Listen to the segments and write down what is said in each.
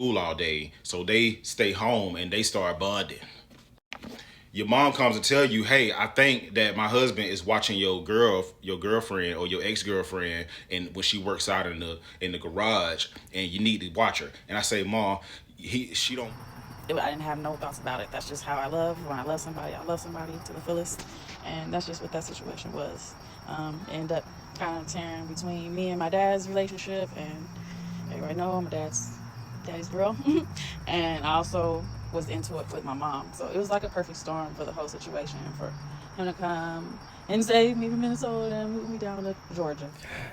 school all day, so they stay home and they start bonding. Your mom comes and tell you, "Hey, I think that my husband is watching your girlfriend or your ex girlfriend, and when she works out in the garage, and you need to watch her." And I say, "Mom, she don't." I didn't have no thoughts about it. That's just how I love. When I love somebody, I love somebody to the fullest, and that's just what that situation was. End up kind of tearing between me and my dad's relationship, and everybody know I'm my daddy's girl, and I also was into it with my mom. So it was like a perfect storm for the whole situation for him to come and save me from Minnesota and move me down to Georgia.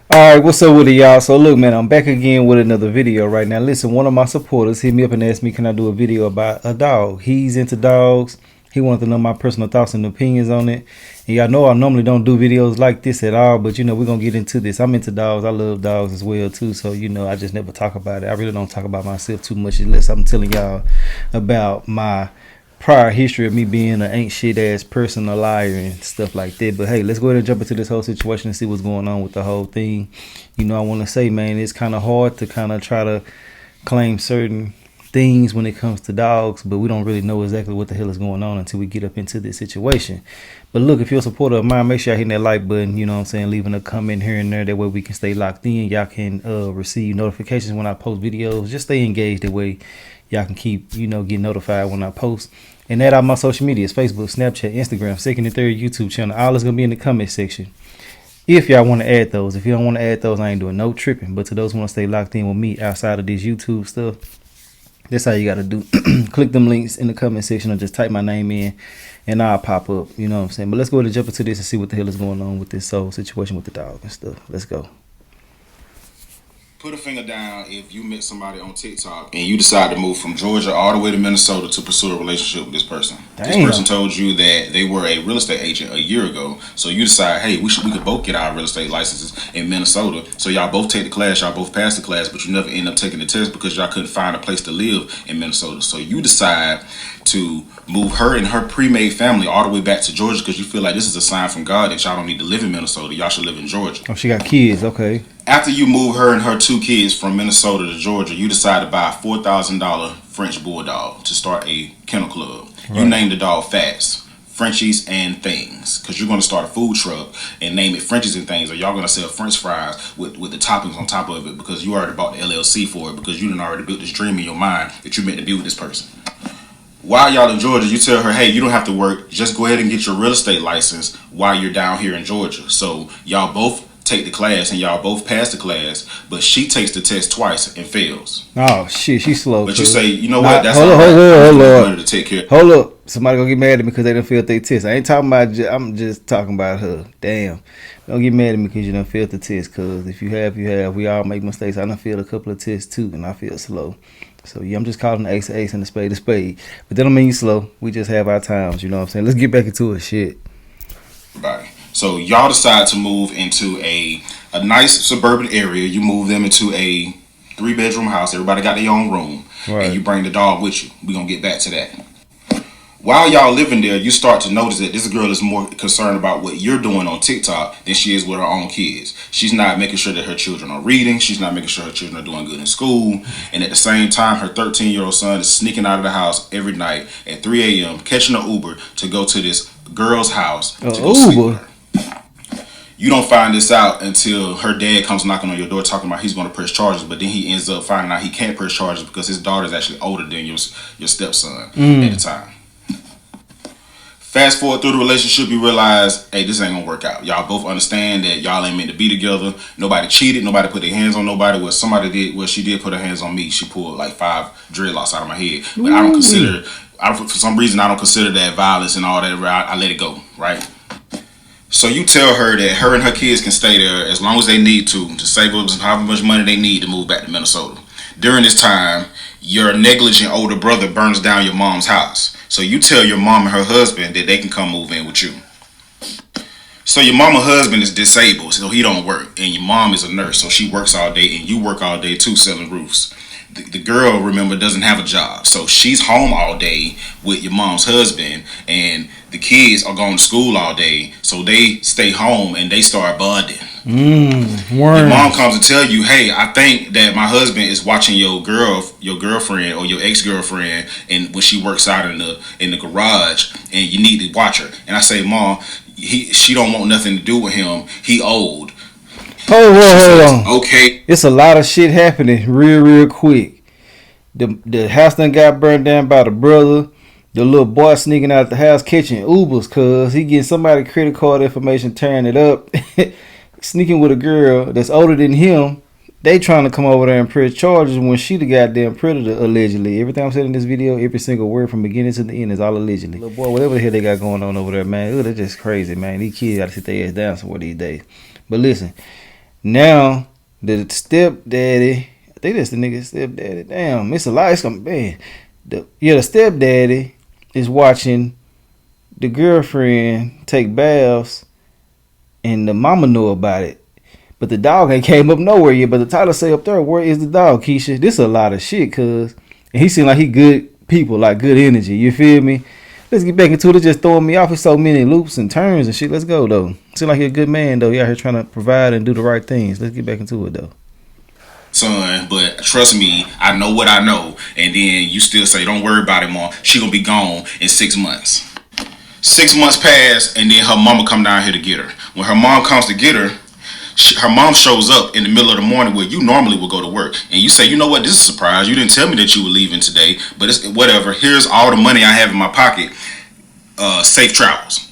All right, what's up with it, y'all? So look, man, I'm back again with another video right now. Listen, one of my supporters hit me up and asked me, can I do a video about a dog? He's into dogs. He wanted to know my personal thoughts and opinions on it. And y'all know I normally don't do videos like this at all, but we're gonna get into this. I'm into dogs. I love dogs as well too. So I just never talk about it. I really don't talk about myself too much unless I'm telling y'all about my prior history of me being an ain't shit ass person, a liar and stuff like that. But hey, let's go ahead and jump into this whole situation and see what's going on with the whole thing. I want to say, man, it's kind of hard to kind of try to claim certain things when it comes to dogs, but we don't really know exactly what the hell is going on until we get up into this situation. But look, if you're a supporter of mine, make sure y'all hitting that like button, leaving a comment here and there. That way we can stay locked in. Y'all can receive notifications when I post videos. Just stay engaged. That way y'all can keep, get notified when I post. And that on my social medias, Facebook, Snapchat, Instagram, second and third YouTube channel. All is going to be in the comment section. If y'all want to add those. If you don't want to add those, I ain't doing no tripping. But to those who want to stay locked in with me outside of this YouTube stuff, that's how you got to do. Click them links in the comment section or just type my name in and I'll pop up. You know what I'm saying? But let's go ahead and jump into this and see what the hell is going on with this whole situation with the dog and stuff. Let's go. Put a finger down if you met somebody on TikTok and you decide to move from Georgia all the way to Minnesota to pursue a relationship with this person. Damn. This person told you that they were a real estate agent a year ago, so you decide, hey, we could both get our real estate licenses in Minnesota. So y'all both take the class, y'all both pass the class, but you never end up taking the test because y'all couldn't find a place to live in Minnesota. So you decide to move her and her pre-made family all the way back to Georgia because you feel like this is a sign from God that y'all don't need to live in Minnesota. Y'all should live in Georgia. Oh, she got kids. Okay. After you move her and her two kids from Minnesota to Georgia, you decide to buy a $4,000 French bulldog to start a kennel club. Right. You name the dog Fast, Frenchies and Things, because you're going to start a food truck and name it Frenchies and Things, or y'all going to sell French fries with the toppings on top of it because you already bought the LLC for it because you done already built this dream in your mind that you meant to be with this person. While y'all in Georgia, you tell her, hey, you don't have to work. Just go ahead and get your real estate license while you're down here in Georgia. So y'all both take the class and y'all both pass the class, but she takes the test twice and fails. Oh shit, she's slow. But you say, you know what? That's hold up. To take care. Hold up. Somebody gonna get mad at me because they done failed their test. I ain't talking about. I'm just talking about her. Damn. Don't get mad at me because you done failed the test. Cause if you have, you have. We all make mistakes. I done failed a couple of tests too, and I feel slow. So yeah, I'm just calling the ace a ace and the spade a spade. But that don't mean you slow. We just have our times. You know what I'm saying? Let's get back into it. Shit. Bye. So y'all decide to move into a nice suburban area. You move them into a 3-bedroom house. Everybody got their own room. Right. And you bring the dog with you. We're going to get back to that. While y'all living there, you start to notice that this girl is more concerned about what you're doing on TikTok than she is with her own kids. She's not making sure that her children are reading. She's not making sure her children are doing good in school. And at the same time, her 13-year-old son is sneaking out of the house every night at 3 a.m., catching an Uber to go to this girl's house to go sleep with her. You don't find this out until her dad comes knocking on your door talking about he's going to press charges, but then he ends up finding out he can't press charges because his daughter is actually older than your stepson at the time. Fast forward through the relationship, you realize, hey, this ain't gonna work out. Y'all both understand that y'all ain't meant to be together. Nobody cheated. Nobody put their hands on nobody. What somebody did, well, she did put her hands on me. She pulled like 5 dreadlocks out of my head. But I don't consider, for some reason, I don't consider that violence and all that. I let it go, right? So you tell her that her and her kids can stay there as long as they need to save up however much money they need to move back to Minnesota. During this time, your negligent older brother burns down your mom's house. So you tell your mom and her husband that they can come move in with you. So your mama husband is disabled, so he don't work. And your mom is a nurse, so she works all day and you work all day too selling roofs. The girl, remember, doesn't have a job. So she's home all day with your mom's husband and the kids are going to school all day. So they stay home and they start bonding. Your mom Worms. comes to tell you, hey, I think that my husband is watching your girlfriend or your ex-girlfriend, and when she works out in the garage, and you need to watch her. And I say, Mom, she don't want nothing to do with him. He old. Hold on. Okay. It's a lot of shit happening real quick. The house done got burned down by the brother. The little boy sneaking out the house catching Ubers cause he getting somebody credit card information, tearing it up. Sneaking with a girl that's older than him. They trying to come over there and press charges when she the goddamn predator, allegedly. Everything I'm saying in this video, every single word from beginning to the end is all allegedly. Little boy, whatever the hell they got going on over there, man. Ooh, that's just crazy, man. These kids gotta sit their ass down somewhere these days. But listen, now the stepdaddy, I think that's the nigga stepdaddy. Damn, it's a lot. It's gonna man. The stepdaddy is watching the girlfriend take baths, and the mama know about it. But the dog ain't came up nowhere yet. But the title say up there, where is the dog, Keisha? This is a lot of shit, cuz. And he seem like he good people, like good energy. You feel me? Let's get back into it. It's just throwing me off with so many loops and turns and shit. Let's go, though. Seem like he a good man, though. He out here trying to provide and do the right things. Let's get back into it, though. Son, but trust me, I know what I know. And then you still say, don't worry about it, Mom. She gonna be gone in 6 months. 6 months pass, and then her mama come down here to get her. When her mom comes to get her, her mom shows up in the middle of the morning where you normally would go to work. And you say, you know what, this is a surprise. You didn't tell me that you were leaving today, but it's whatever. Here's all the money I have in my pocket. Safe travels.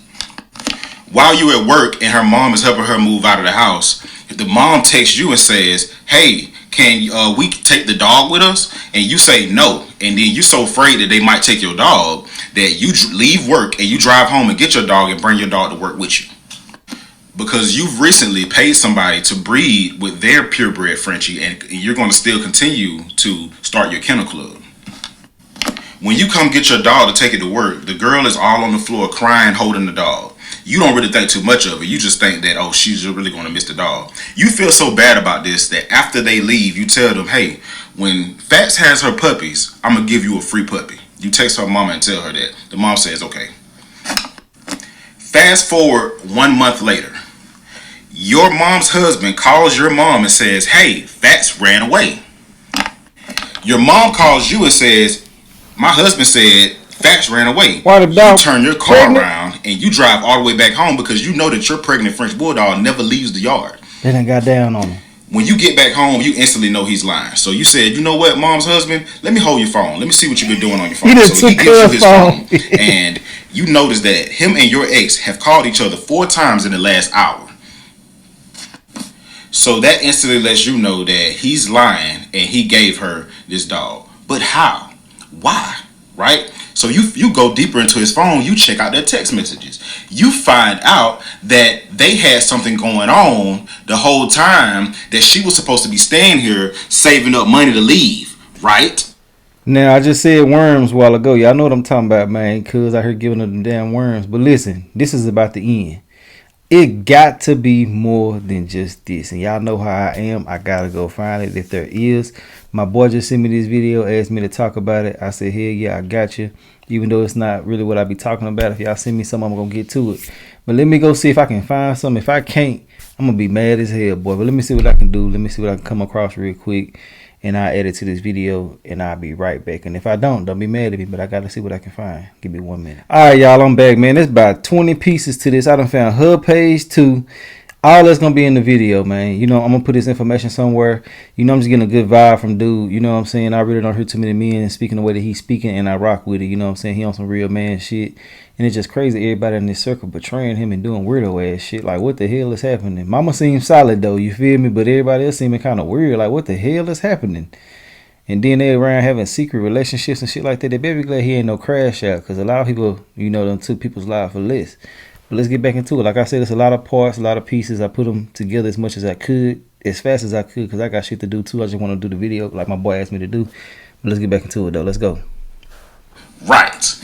While you at work and her mom is helping her move out of the house, the mom texts you and says, hey, can we take the dog with us? And you say no. And then you're so afraid that they might take your dog that you leave work and you drive home and get your dog and bring your dog to work with you. Because you've recently paid somebody to breed with their purebred Frenchie, and you're going to still continue to start your kennel club. When you come get your dog to take it to work, the girl is all on the floor crying, holding the dog. You don't really think too much of it. You just think that, oh, she's really going to miss the dog. You feel so bad about this that after they leave, you tell them, hey, when Fats has her puppies, I'm going to give you a free puppy. You text her mama and tell her that. The mom says, okay. Fast forward 1 month later. Your mom's husband calls your mom and says, hey, Fats ran away. Your mom calls you and says, my husband said Fats ran away. Why the dog you turn your car pregnant? Around and you drive all the way back home because you know that your pregnant French Bulldog never leaves the yard. They done got down on him. When you get back home, you instantly know he's lying. So you said, you know what, mom's husband, let me hold your phone. Let me see what you've been doing on your phone. So he gives you his phone. And you notice that him and your ex have called each other 4 times in the last hour. So that instantly lets you know that he's lying and he gave her this dog. But how? Why? Right? So you go deeper into his phone, you check out their text messages. You find out that they had something going on the whole time, that she was supposed to be staying here saving up money to leave, right? Now, I just said worms a while ago. Y'all know what I'm talking about, man, because I heard giving them damn worms. But listen, this is about the end. It got to be more than just this. And y'all know how I am. I got to go find it if there is. My boy just sent me this video, asked me to talk about it. I said, hell yeah, I got you. Even though it's not really what I be talking about. If y'all send me something, I'm going to get to it. But let me go see if I can find something. If I can't, I'm going to be mad as hell, boy. But let me see what I can do. Let me see what I can come across real quick. And I'll edit to this video and I'll be right back. And if I don't be mad at me, but I got to see what I can find. Give me 1 minute. All right, y'all, I'm back, man. There's about 20 pieces to this. I done found her page too. All that's going to be in the video, man. You know, I'm going to put this information somewhere. You know, I'm just getting a good vibe from dude. You know what I'm saying? I really don't hear too many men speaking the way that he's speaking, and I rock with it. You know what I'm saying? He on some real man shit. And it's just crazy, everybody in this circle betraying him and doing weirdo ass shit. Like, what the hell is happening? Mama seems solid, though. You feel me? But everybody else seeming kind of weird. Like, what the hell is happening? And then they around having secret relationships and shit like that. They better be glad he ain't no crash out. Because a lot of people, you know, done took people's lives for less. But let's get back into it. Like I said, it's a lot of parts, a lot of pieces. I put them together as much as I could, as fast as I could, because I got shit to do too. I just want to do the video like my boy asked me to do. But let's get back into it, though. Let's go. Right.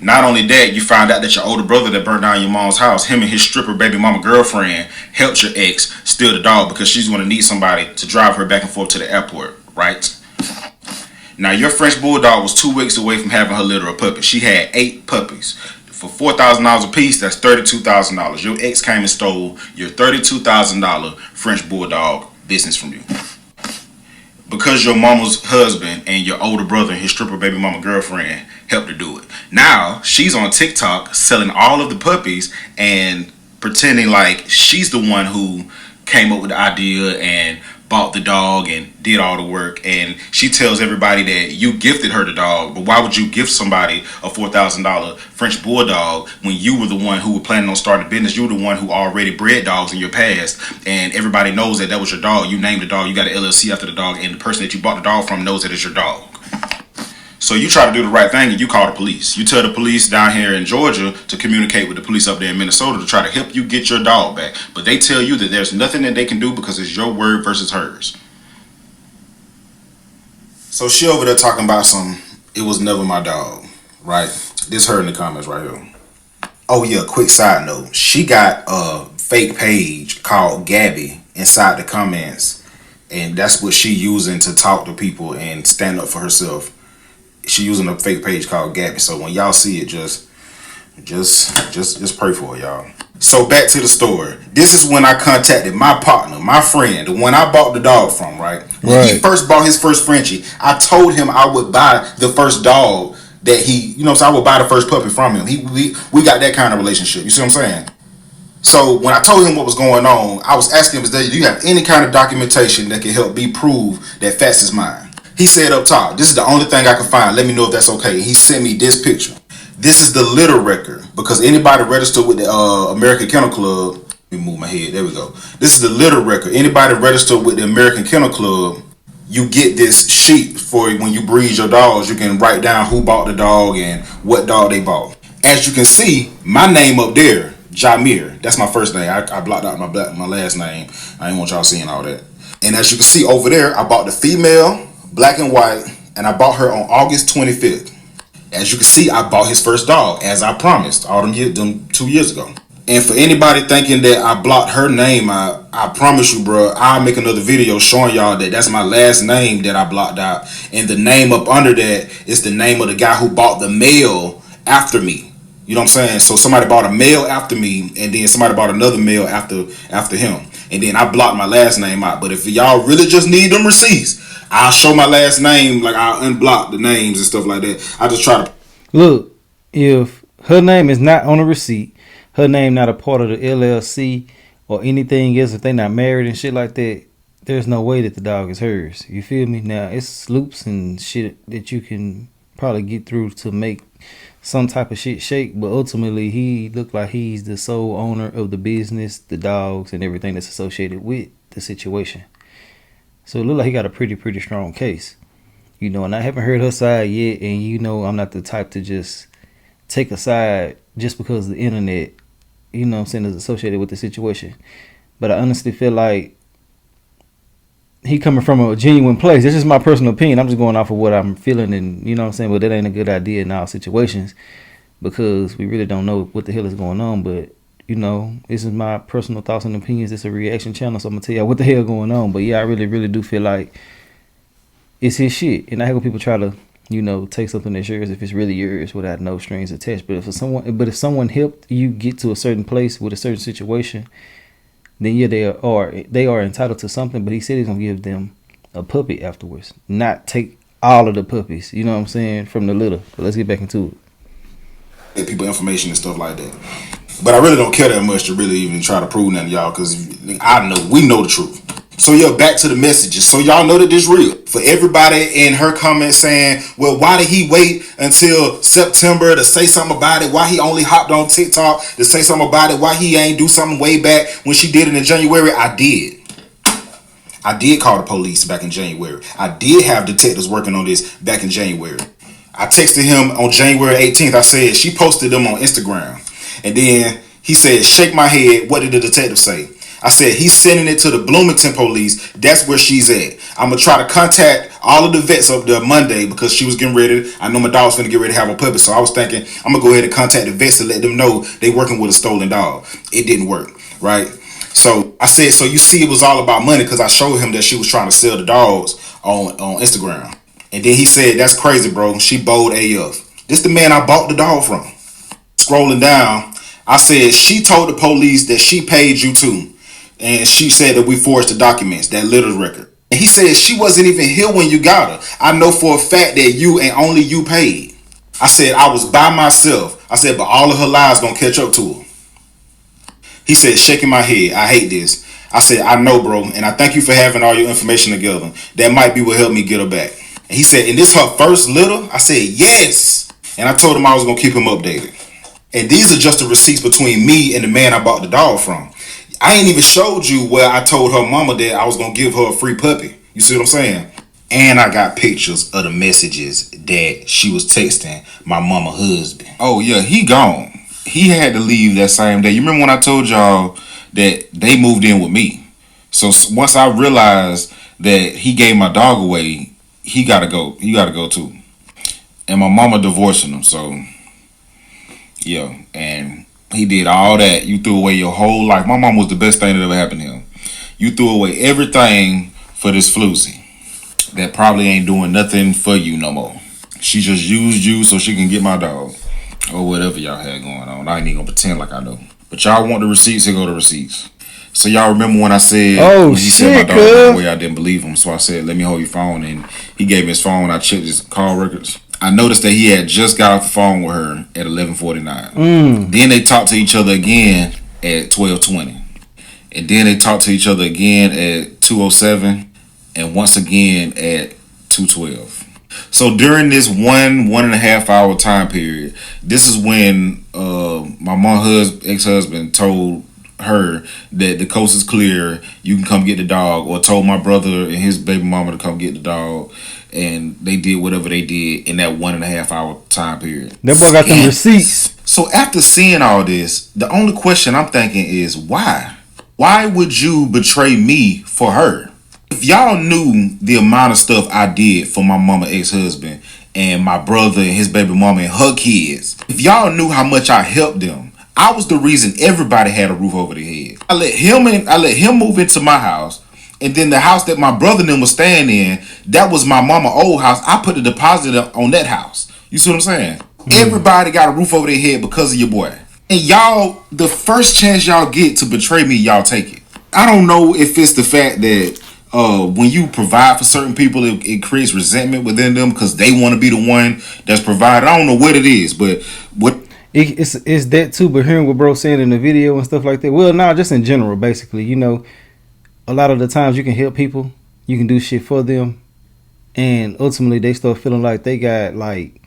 Not only that, you find out that your older brother that burned down your mom's house, him and his stripper baby mama girlfriend helped your ex steal the dog because she's going to need somebody to drive her back and forth to the airport, right? Now, your French Bulldog was 2 weeks away from having her litter of puppies. She had 8 puppies. For $4,000 a piece, that's $32,000. Your ex came and stole your $32,000 French Bulldog business from you. Because your mama's husband and your older brother and his stripper baby mama girlfriend helped her do it. Now, she's on TikTok selling all of the puppies and pretending like she's the one who came up with the idea and bought the dog and did all the work, and she tells everybody that you gifted her the dog. But why would you gift somebody a $4,000 French Bulldog when you were the one who were planning on starting a business? You were the one who already bred dogs in your past, and everybody knows that was your dog. You named the dog, you got an LLC after the dog, and the person that you bought the dog from knows that it's your dog. So you try to do the right thing and you call the police. You tell the police down here in Georgia to communicate with the police up there in Minnesota to try to help you get your dog back. But they tell you that there's nothing that they can do because it's your word versus hers. So she over there talking about it was never my dog, right? This her in the comments right here. Oh yeah, quick side note. She got a fake page called Gabby inside the comments, and that's what she using to talk to people and stand up for herself. She using a fake page called Gabby. So when y'all see it, just pray for it, y'all. So back to the story. This is when I contacted my partner, my friend, the one I bought the dog from, right? When he first bought his first Frenchie, I told him I would buy the first dog that he, so I would buy the first puppy from him. We got that kind of relationship. You see what I'm saying? So when I told him what was going on, I was asking him, do you have any kind of documentation that can help me prove that Fats is mine? He said up top, this is the only thing I can find. Let me know if that's okay. He sent me this picture. This is the litter record, because anybody registered with the American Kennel Club, let me move my head, there we go. This is the litter record. Anybody registered with the American Kennel Club, you get this sheet for when you breed your dogs. You can write down who bought the dog and what dog they bought. As you can see, my name up there, Jamir, that's my first name. I blocked out my last name. I didn't want y'all seeing all that. And as you can see over there, I bought the female, black and white, and I bought her on August 25th. As you can see, I bought his first dog, as I promised, them 2 years ago. And for anybody thinking that I blocked her name, I promise you, bro, I'll make another video showing y'all that that's my last name that I blocked out. And the name up under that is the name of the guy who bought the male after me. You know what I'm saying? So somebody bought a male after me, and then somebody bought another male after him. And then I blocked my last name out. But if y'all really just need them receipts, I'll show my last name, like I'll unblock the names and stuff like that. I just try to look. If her name is not on a receipt, her name not a part of the LLC or anything else, if they not married and shit like that, there's no way that the dog is hers. You feel me? Now it's loops and shit that you can probably get through to make some type of shit shake, but ultimately he looked like he's the sole owner of the business, the dogs, and everything that's associated with the situation. So it looked like he got a pretty strong case, and I haven't heard her side yet. And I'm not the type to just take a side just because the internet, what I'm saying, is associated with the situation. But I honestly feel like he coming from a genuine place. This is my personal opinion. I'm just going off of what I'm feeling, and what I'm saying. But that ain't a good idea in all situations, because we really don't know what the hell is going on. But this is my personal thoughts and opinions. It's a reaction channel, so I'm gonna tell y'all what the hell going on. But yeah, I really do feel like it's his shit, and I hate when people try to take something that's yours if it's really yours without no strings attached. But if someone helped you get to a certain place with a certain situation, then yeah, they are entitled to something. But he said he's gonna give them a puppy afterwards, not take all of the puppies. You know what I'm saying, from the litter. But let's get back into it. Get people information and stuff like that. But I really don't care that much to really even try to prove nothing to y'all, because we know the truth. So yeah, back to the messages. So y'all know that this real. For everybody in her comments saying, well, why did he wait until September to say something about it? Why he only hopped on TikTok to say something about it? Why he ain't do something way back when she did it in January? I did call the police back in January. I did have detectives working on this back in January. I texted him on January 18th. I said, she posted them on Instagram. And then he said, shake my head. What did the detective say? I said, he's sending it to the Bloomington police. That's where she's at. I'm going to try to contact all of the vets up there Monday, because she was getting ready. I know my dog's going to get ready to have a puppy. So I was thinking, I'm going to go ahead and contact the vets to let them know they working with a stolen dog. It didn't work, right? So I said, so you see, it was all about money, because I showed him that she was trying to sell the dogs on Instagram. And then he said, that's crazy, bro. She bold AF. This the man I bought the dog from. Scrolling down, I said she told the police that she paid you too, and she said that we forged the documents, that little record. And he said she wasn't even here when you got her. I know for a fact that you and only you paid. I said I was by myself. I said, but all of her lies gonna catch up to her. He said, shaking my head, I hate this. I said, I know, bro, and I thank you for having all your information together. That might be what helped me get her back. And he said, and this her first little? I said, yes. And I told him I was gonna keep him updated. And these are just the receipts between me and the man I bought the dog from. I ain't even showed you where I told her mama that I was gonna give her a free puppy. You see what I'm saying? And I got pictures of the messages that she was texting my mama husband. Oh yeah, he gone. He had to leave that same day. You remember when I told y'all that they moved in with me? So once I realized that he gave my dog away, he gotta go. He gotta go too. And my mama divorcing him. So yeah, and he did all that. You threw away your whole life. My mom was the best thing that ever happened to him. You threw away everything for this floozy that probably ain't doing nothing for you no more. She just used you so she can get my dog. Or whatever y'all had going on. I ain't even gonna pretend like I know. But y'all want the receipts, here go the receipts. So y'all remember when I said, Oh when he said shit, my dog got cuz. away, I didn't believe him. So I said, let me hold your phone. And he gave me his phone. I checked his call records. I noticed that he had just got off the phone with her at 11:49. Then they talked to each other again at 12:20. And then they talked to each other again at 2:07. And once again at 2:12. So during this 1.5 hour time period, this is when my mom's ex-husband told her that the coast is clear, you can come get the dog, or told my brother and his baby mama to come get the dog, and they did whatever they did in that 1.5 hour time period. That boy got them receipts. So after seeing all this, the only question I'm thinking is why? Why would you betray me for her? If y'all knew the amount of stuff I did for my mama ex-husband and my brother and his baby mama and her kids, if y'all knew how much I helped them, I was the reason everybody had a roof over their head. I let him move into my house, and then the house that my brother and them was staying in, that was my mama old house. I put a deposit on that house. You see what I'm saying? Everybody got a roof over their head because of your boy. And y'all, the first chance y'all get to betray me, y'all take it. I don't know if it's the fact that when you provide for certain people, it creates resentment within them because they want to be the one that's provided. I don't know what it is, but what It's that too. But hearing what bro saying in the video and stuff like that. Well, nah, just in general, basically. You know, a lot of the times you can help people, you can do shit for them, and ultimately they start feeling like they got like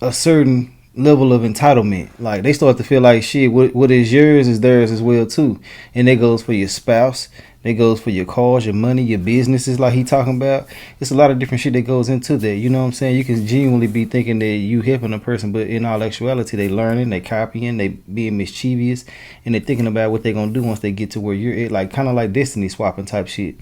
a certain level of entitlement. Like they start to feel like shit, what is yours is theirs as well too. And that goes for your spouse, that goes for your cars, your money, your businesses, like he talking about. It's a lot of different shit that goes into that. You know what I'm saying? You can genuinely be thinking that you helping a person, but in all actuality they learning, they copying, they being mischievous, and they thinking about what they gonna do once they get to where you're at. Like kind of like destiny swapping type shit.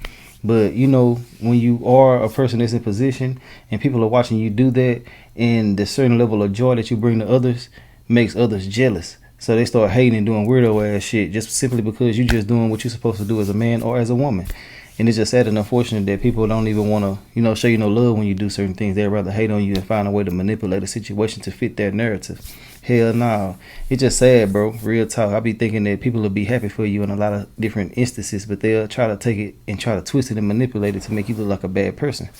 But you know, when you are a person that's in position and people are watching you do that, and the certain level of joy that you bring to others makes others jealous. So they start hating and doing weirdo ass shit just simply because you're just doing what you're supposed to do as a man or as a woman. And it's just sad and unfortunate that people don't even want to, you know, show you no love when you do certain things. They'd rather hate on you and find a way to manipulate a situation to fit their narrative. Hell no. It's just sad, bro. Real talk. I be thinking that people will be happy for you in a lot of different instances, but they'll try to take it and try to twist it and manipulate it to make you look like a bad person.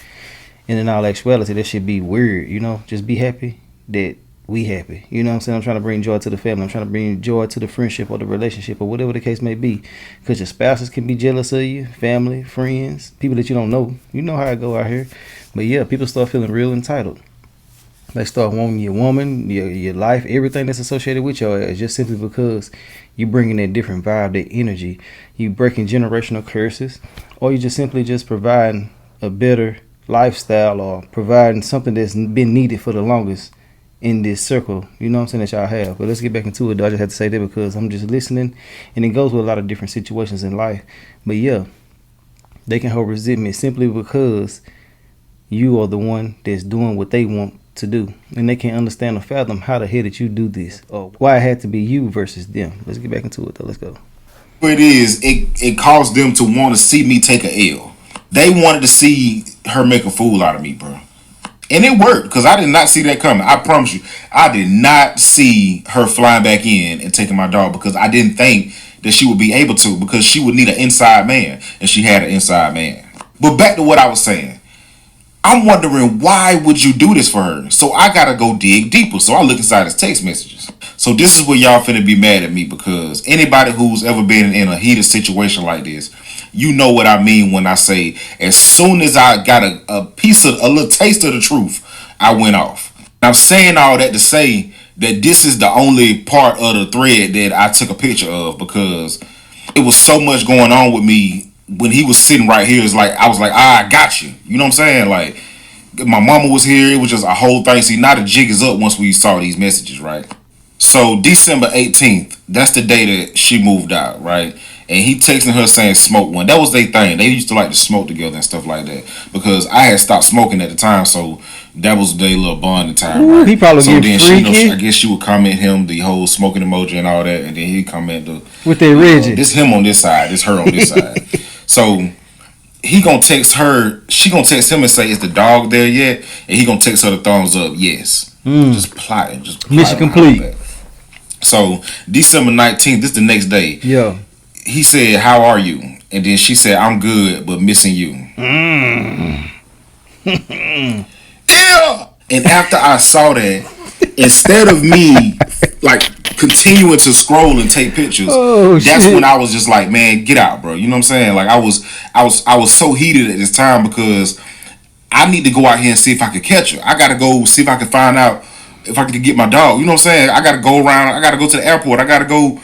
And in all actuality, that should be weird, you know? Just be happy that we happy. You know what I'm saying? I'm trying to bring joy to the family. I'm trying to bring joy to the friendship or the relationship or whatever the case may be. Because your spouses can be jealous of you, family, friends, people that you don't know. You know how I go out here. But yeah, people start feeling real entitled. They start wanting your woman, your life, everything that's associated with your ass, just simply because you bringing that different vibe, that energy. You breaking generational curses, or you just simply just providing a better lifestyle or providing something that's been needed for the longest in this circle, you know what I'm saying, that y'all have. But let's get back into it, though. I just had to say that because I'm just listening, and it goes with a lot of different situations in life. But yeah, they can hold resentment simply because you are the one that's doing what they want to do, and they can't understand or fathom how the hell did you do this, or why it had to be you versus them. Let's get back into it, though. Let's go. it is, it caused them to want to see me take a L. They wanted to see her make a fool out of me, bro. And it worked because I did not see that coming. I promise you, I did not see her flying back in and taking my dog because I didn't think that she would be able to, because she would need an inside man, and she had an inside man. But back to what I was saying. I'm wondering, why would you do this for her? So I gotta go dig deeper. So I look inside his text messages. So this is where y'all finna be mad at me, because anybody who's ever been in a heated situation like this, you know what I mean when I say, as soon as I got a piece of, a little taste of the truth, I went off. I'm saying all that to say that this is the only part of the thread that I took a picture of, because it was so much going on with me when he was sitting right here. It's like I was like, I got you. You know what I'm saying? Like, my mama was here. It was just a whole thing. See, now the jig is up once we saw these messages, right? So December 18th, that's the day that she moved out, right? And he texting her saying smoke one. That was their thing. They used to like to smoke together and stuff like that, because I had stopped smoking at the time, so that was their little bonding time, right? He probably so get then freaky. she, I guess she would comment him the whole smoking emoji and all that, and then he'd comment the with that Reggie. this him on this side, this her on this side. So he gonna text her, she gonna text him and say, is the dog there yet? And he gonna text her the thumbs up, yes. Just plotting, Mission complete. So December 19th, this is the next day. Yeah. He said, how are you? And then she said, I'm good, but missing you. Yeah. And after I saw that, instead of me like continuing to scroll and take pictures, that's when I was just like, man, get out, bro. You know what I'm saying? Like I was so heated at this time, because I need to go out here and see if I could catch her. I gotta go see if I can find out if I could get my dog. You know what I'm saying? I gotta go around. I gotta go to the airport. I gotta go.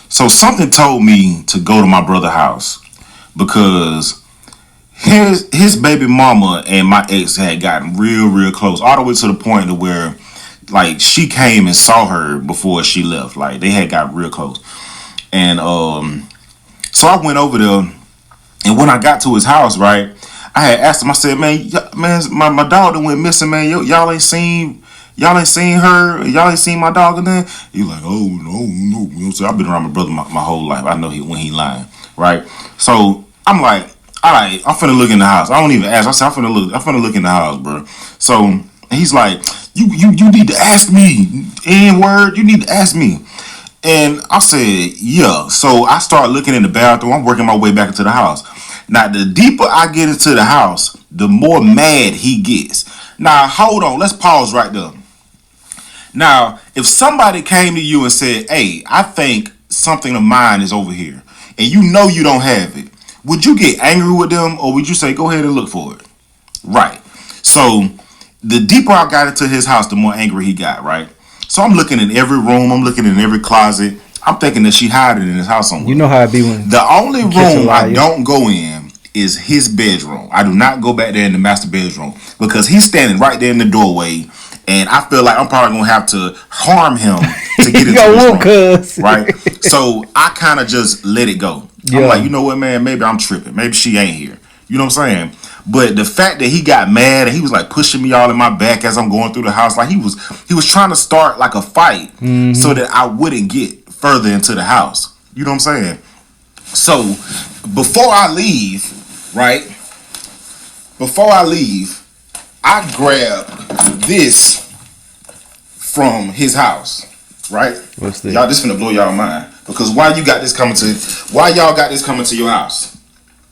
So something told me to go to my brother's house, because his baby mama and my ex had gotten real close, all the way to the point to where, like, she came and saw her before she left. Like, they had got real close. And so I went over there, and when I got to his house, right, I had asked him, I said, man, my dog that went missing, man. Y'all ain't seen her. Y'all ain't seen my dog in there. He like, oh no. You know what I'm saying? I've been around my brother my whole life. I know when he lying, right? So I'm like, all right, I'm finna look in the house. I don't even ask. I said, I'm finna look in the house, bro. So he's like, you need to ask me. N-word, you need to ask me. And I said, yeah. So I start looking in the bathroom. I'm working my way back into the house. Now, the deeper I get into the house, the more mad he gets. Now, hold on. Let's pause right there. Now, if somebody came to you and said, hey, I think something of mine is over here, and you know you don't have it, would you get angry with them, or would you say, go ahead and look for it? Right. So the deeper I got into his house, the more angry he got, right? So I'm looking in every room. I'm looking in every closet. I'm thinking that she hiding in his house somewhere. You know how it be when the only room I don't go in is his bedroom. I do not go back there in the master bedroom, because he's standing right there in the doorway, and I feel like I'm probably gonna have to harm him to get into his room. Right? So I kind of just let it go. Yeah. I'm like, you know what, man? Maybe I'm tripping. Maybe she ain't here. You know what I'm saying? But the fact that he got mad and he was like pushing me all in my back as I'm going through the house, like he was trying to start like a fight so that I wouldn't get further into the house. You know what I'm saying? So before I leave, right? Before I leave, I grab this from his house, right? What's this? Y'all, this finna blow y'all mind, because why y'all got this coming to your house?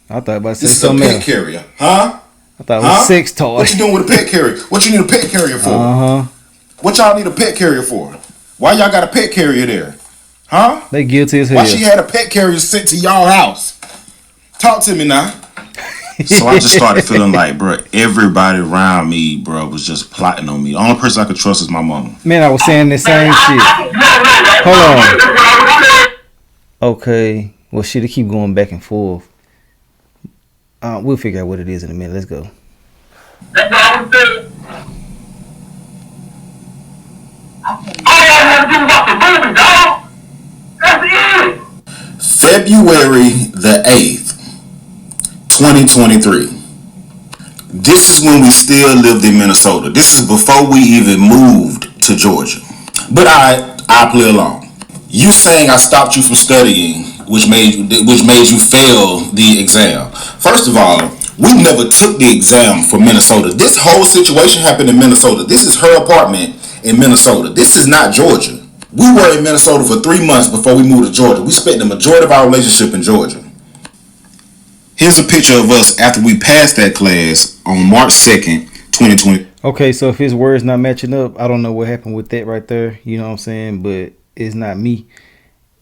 I thought about saying this is a something pet else. carrier, huh? I thought it was sex toy. What you doing with a pet carrier? What you need a pet carrier for? What y'all need a pet carrier for? Why y'all got a pet carrier there? Huh? They guilty as hell. Why she had a pet carrier sent to y'all house? Talk to me now. So I just started feeling like, bro, everybody around me, bro, was just plotting on me. The only person I could trust is my mama. Man, I was saying the same shit. Hold on. Okay. Well, shit, it keep going back and forth. We'll figure out what it is in a minute. Let's go. That's what I was saying. All y'all have to do about the movie, dog. That's it. February the 8th, 2023. This is when we still lived in Minnesota. This is before we even moved to Georgia. But I play along. You saying I stopped you from studying, which made you fail the exam. First of all, We never took the exam for Minnesota. This whole situation happened in Minnesota. This is her apartment in Minnesota. This is not Georgia. We were in Minnesota for 3 months before we moved to Georgia. We spent the majority of our relationship in Georgia. Here's a picture of us after we passed that class on March 2nd, 2020. Okay, so if his words not matching up, I don't know what happened with that right there. You know what I'm saying? But it's not me.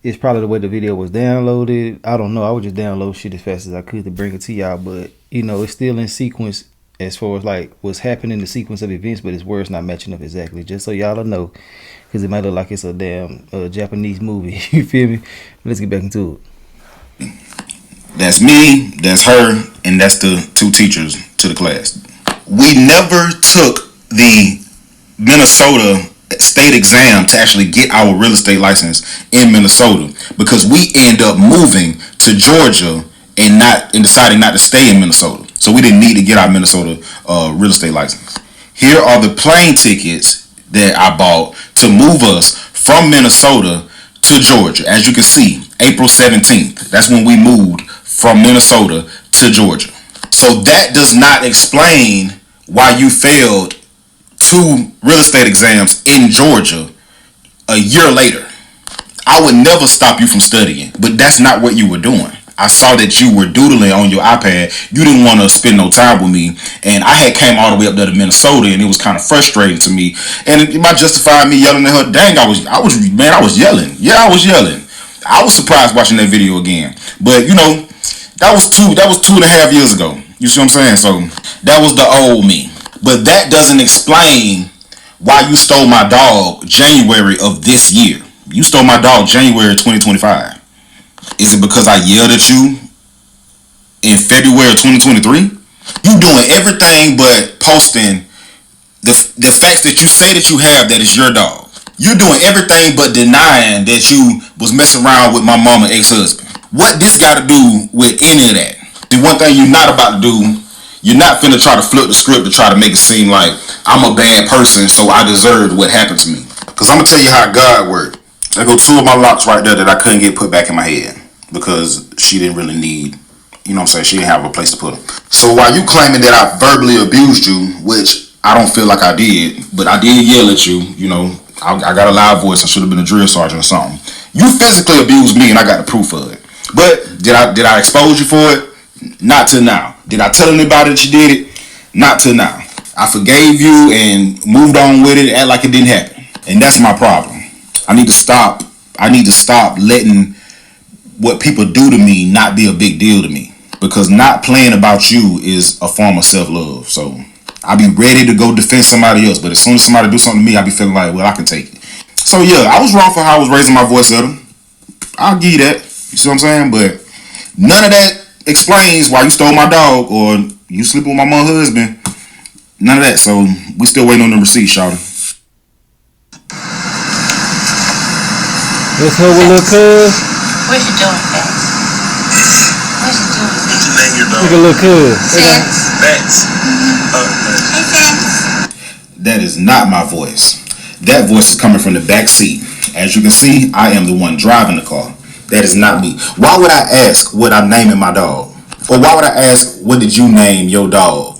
It's probably the way the video was downloaded. I don't know. I would just download shit as fast as I could to bring it to y'all. But, you know, it's still in sequence as far as like what's happening in the sequence of events, but his words not matching up exactly. Just so y'all don't know, because it might look like it's a damn Japanese movie. You feel me? Let's get back into it. That's me, that's her, and that's the 2 teachers to the class. We never took the Minnesota state exam to actually get our real estate license in Minnesota because we end up moving to Georgia and deciding not to stay in Minnesota. So we didn't need to get our Minnesota real estate license. Here are the plane tickets that I bought to move us from Minnesota to Georgia. As you can see, April 17th. That's when we moved from Minnesota to Georgia. So that does not explain why you failed 2 real estate exams in Georgia a year later. I would never stop you from studying, but that's not what you were doing. I saw that you were doodling on your iPad. You didn't want to spend no time with me, and I had came all the way up there to Minnesota, and it was kind of frustrating to me. And it might justify me yelling at her. Dang, I was yelling. Yeah, I was yelling. I was surprised watching that video again. But you know, that was 2.5 years ago. You see what I'm saying? So that was the old me. But that doesn't explain why you stole my dog January of this year. You stole my dog January 2025. Is it because I yelled at you in February of 2023? You doing everything but posting the facts that you say that you have that is your dog. You're doing everything but denying that you was messing around with my mama ex-husband. What this got to do with any of that? The one thing you're not about to do, you're not finna try to flip the script to try to make it seem like I'm a bad person, so I deserved what happened to me. Because I'm going to tell you how God worked. There go 2 of my locks right there that I couldn't get put back in my head because she didn't really need, you know what I'm saying, she didn't have a place to put them. So while you claiming that I verbally abused you, which I don't feel like I did, but I did yell at you, you know, I got a loud voice, I should have been a drill sergeant or something. You physically abused me and I got the proof of it. But did I expose you for it? Not till now. Did I tell anybody that you did it? Not till now. I forgave you and moved on with it, act like it didn't happen. And that's my problem. I need to stop letting what people do to me not be a big deal to me. Because not playing about you is a form of self-love. So I'll be ready to go defend somebody else. But as soon as somebody do something to me, I'll be feeling like, well, I can take it. So yeah, I was wrong for how I was raising my voice at him. I'll give you that. You see what I'm saying? But none of that explains why you stole my dog or you sleeping with my mom's husband. None of that. So we still waiting on the receipt, shawty. Let's hold a little cuz. What you doing, Fats? What you doing, Fats? Name your dog. Look at little cuz. Fats. Fats. Hey, Fats. That is not my voice. That voice is coming from the back seat. As you can see, I am the one driving the car. That is not me. Why would I ask what I'm naming my dog? Or why would I ask what did you name your dog?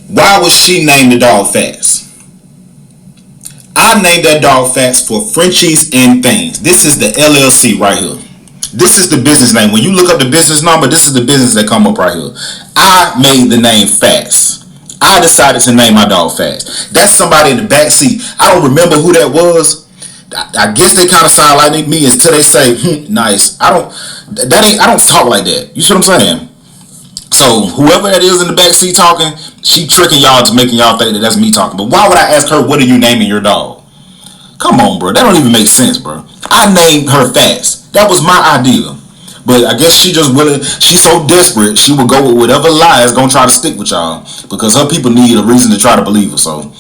Why would she name the dog Fats? I named that dog Fats for Frenchies and Things. This is the LLC right here. This is the business name. When you look up the business number, this is the business that come up right here. I made the name Fats. I decided to name my dog Fats. That's somebody in the back seat. I don't remember who that was. I guess they kind of sound like me until they say, nice. I don't talk like that. You see what I'm saying? So whoever that is in the back seat talking, she tricking y'all to making y'all think that that's me talking. But why would I ask her, what are you naming your dog? Come on, bro. That don't even make sense, bro. I named her Fats. That was my idea. But I guess she just willing, she's so desperate, she will go with whatever lie is going to try to stick with y'all. Because her people need a reason to try to believe her. So,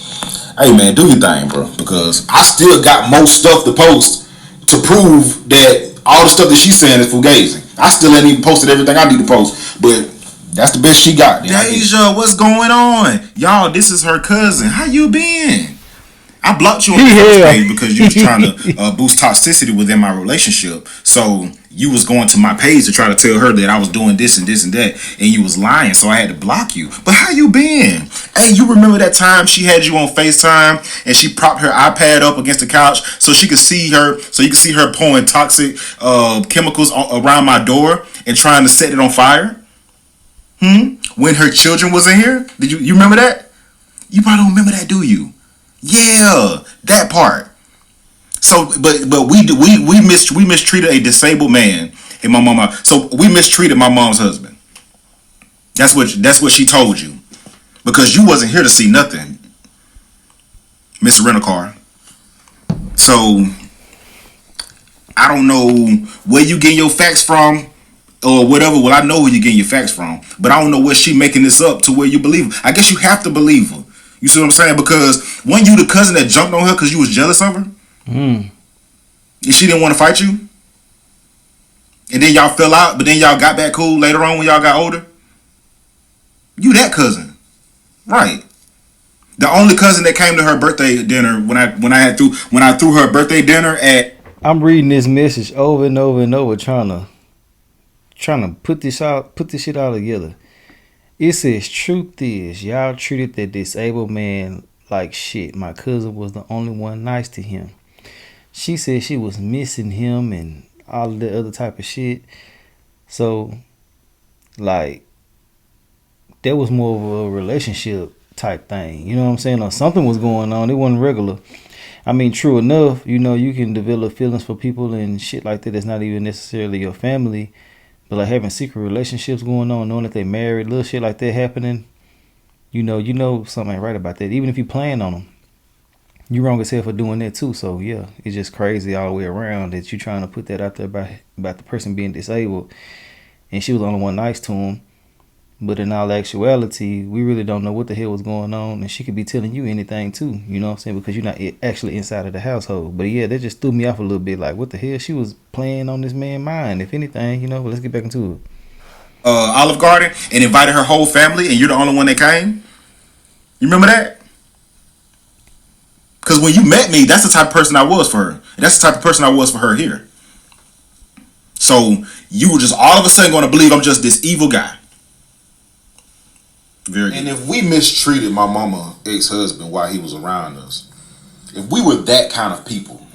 hey, man, do your thing, bro. Because I still got more stuff to post to prove that all the stuff that she's saying is fugazi. I still ain't even posted everything I need to post. But that's the best she got. Deja, what's going on? Y'all, this is her cousin. How you been? I blocked you on the first page because you was trying to boost toxicity within my relationship. So you was going to my page to try to tell her that I was doing this and this and that, and you was lying. So I had to block you. But how you been? Hey, you remember that time she had you on FaceTime and she propped her iPad up against the couch so she could see her, so you could see her pouring toxic chemicals around my door and trying to set it on fire? When her children was in here? Did you remember that? You probably don't remember that, do you? Yeah, that part. So, but we mistreated a disabled man and my mama. So we mistreated my mom's husband. That's what she told you, because you wasn't here to see nothing, Mr. Rent-A-Car. So I don't know where you getting your facts from or whatever. Well, I know where you getting your facts from, but I don't know where she making this up to where you believe her. I guess you have to believe her. You see what I'm saying? Because when you the cousin that jumped on her because you was jealous of her, and she didn't want to fight you, and then y'all fell out, but then y'all got back cool later on when y'all got older. You that cousin, right? The only cousin that came to her birthday dinner when I threw her birthday dinner at. I'm reading this message over and over and over, trying to put this shit all together. It says, truth is, y'all treated that disabled man like shit. My cousin was the only one nice to him. She said she was missing him and all of the other type of shit. So, like, that was more of a relationship type thing. You know what I'm saying? Or something was going on. It wasn't regular. I mean, true enough, you know, you can develop feelings for people and shit like that that's not even necessarily your family. But like having secret relationships going on, knowing that they married, little shit like that happening, you know something ain't right about that. Even if you plan on them, you wrong as hell for doing that too. So yeah, it's just crazy all the way around that you trying to put that out there about the person being disabled, and she was the only one nice to him. But in all actuality, we really don't know what the hell was going on, and she could be telling you anything too. You know what I'm saying? Because you're not actually inside of the household. But yeah, that just threw me off a little bit. Like, what the hell? She was playing on this man's mind. If anything, you know. But let's get back into it. Olive Garden and invited her whole family, and you're the only one that came. You remember that? Because when you met me, that's the type of person I was for her. And that's the type of person I was for her here. So you were just all of a sudden going to believe I'm just this evil guy. Very good. And if we mistreated my mama ex-husband while he was around us, if we were that kind of people,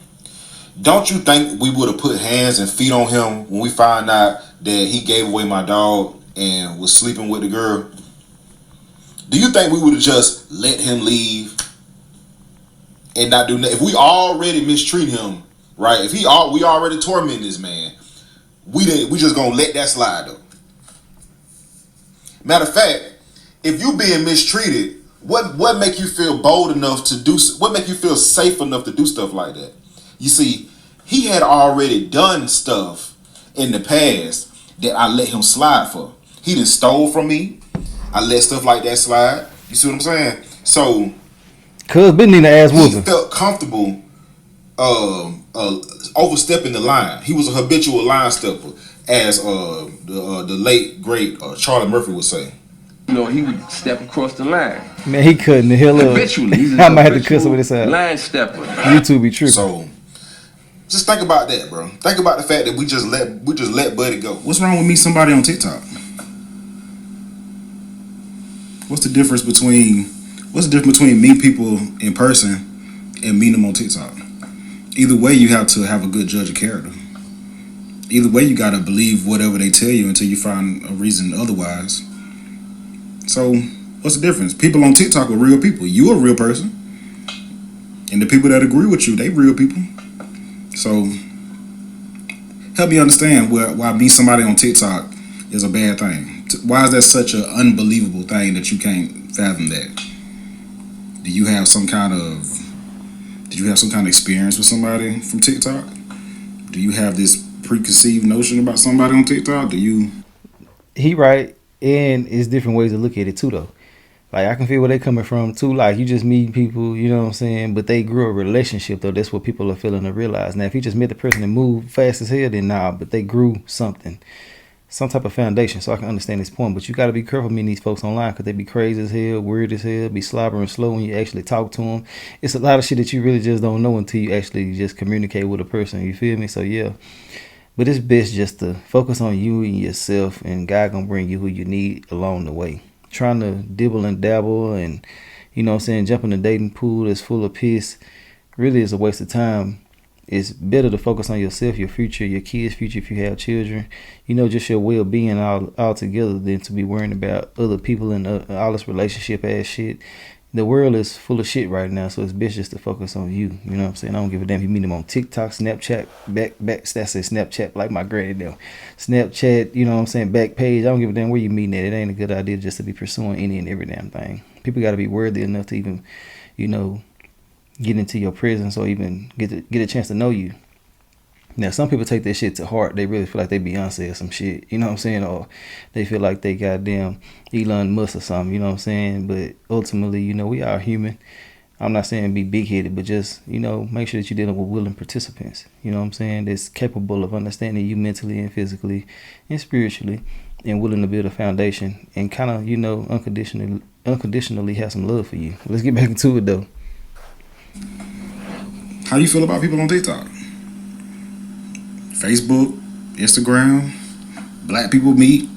don't you think we would have put hands and feet on him when we found out that he gave away my dog and was sleeping with the girl? Do you think we would have just let him leave and not do nothing? If we already mistreat him, right? If we already torment this man, we just gonna let that slide though. Matter of fact, if you being mistreated, what make you feel bold enough to do? What make you feel safe enough to do stuff like that? You see, he had already done stuff in the past that I let him slide for. He done stole from me. I let stuff like that slide. You see what I'm saying? So, Cuz been needing ass whooping. He felt comfortable overstepping the line. He was a habitual line stepper, as the late great Charlie Murphy would say. You know, he would step across the line. Man, he cutting the hell up. Habitually. He's I might have to cuss him with his side. Line stepper. YouTube be tripping. So, just think about that, bro. Think about the fact that we just let Buddy go. What's wrong with meeting somebody on TikTok? What's the difference between meeting people in person and meeting them on TikTok? Either way, you have to have a good judge of character. Either way, you gotta believe whatever they tell you until you find a reason otherwise. So, what's the difference? People on TikTok are real people. You a real person. And the people that agree with you, they real people. So, help me understand why meet somebody on TikTok is a bad thing. Why is that such an unbelievable thing that you can't fathom that? Did you have some kind of experience with somebody from TikTok? Do you have this preconceived notion about somebody on TikTok? He right. And it's different ways to look at it too, though. Like, I can feel where they're coming from too. Like, you just meet people, you know what I'm saying? But they grew a relationship, though. That's what people are feeling to realize. Now, if you just met the person and moved fast as hell, then nah. But they grew something. some type of foundation so I can understand this point. But you got to be careful meeting these folks online because they be crazy as hell, weird as hell, be slobbering slow when you actually talk to them. It's a lot of shit that you really just don't know until you actually just communicate with a person. You feel me? So yeah. But it's best just to focus on you and yourself, and God gonna bring you who you need along the way. Trying to dibble and dabble and, you know what I'm saying, jump in the dating pool that's full of piss really is a waste of time. It's better to focus on yourself, your future, your kids' future if you have children, you know, just your well-being all together than to be worrying about other people and all this relationship ass shit. The world is full of shit right now, so it's best just to focus on you. You know what I'm saying? I don't give a damn if you meet them on TikTok, Snapchat, that's Snapchat like my granny them. Snapchat, you know what I'm saying, back page. I don't give a damn where you meeting at. It ain't a good idea just to be pursuing any and every damn thing. People got to be worthy enough to even, you know, get into your presence or even get a chance to know you. Now, some people take that shit to heart. They really feel like they Beyonce or some shit. You know what I'm saying? Or they feel like they goddamn Elon Musk or something. You know what I'm saying? But ultimately, you know, we are human. I'm not saying be big-headed, but just, you know, make sure that you're dealing with willing participants. You know what I'm saying? That's capable of understanding you mentally and physically and spiritually and willing to build a foundation and kind of, you know, unconditionally have some love for you. Let's get back into it, though. How you feel about people on TikTok? Facebook, Instagram, Black People Meet,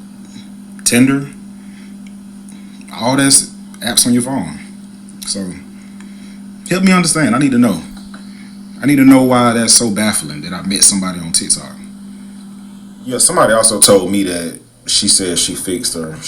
Tinder, all that's apps on your phone. So help me understand. I need to know. I need to know why that's so baffling that I met somebody on TikTok. Yeah, somebody also told me that she said she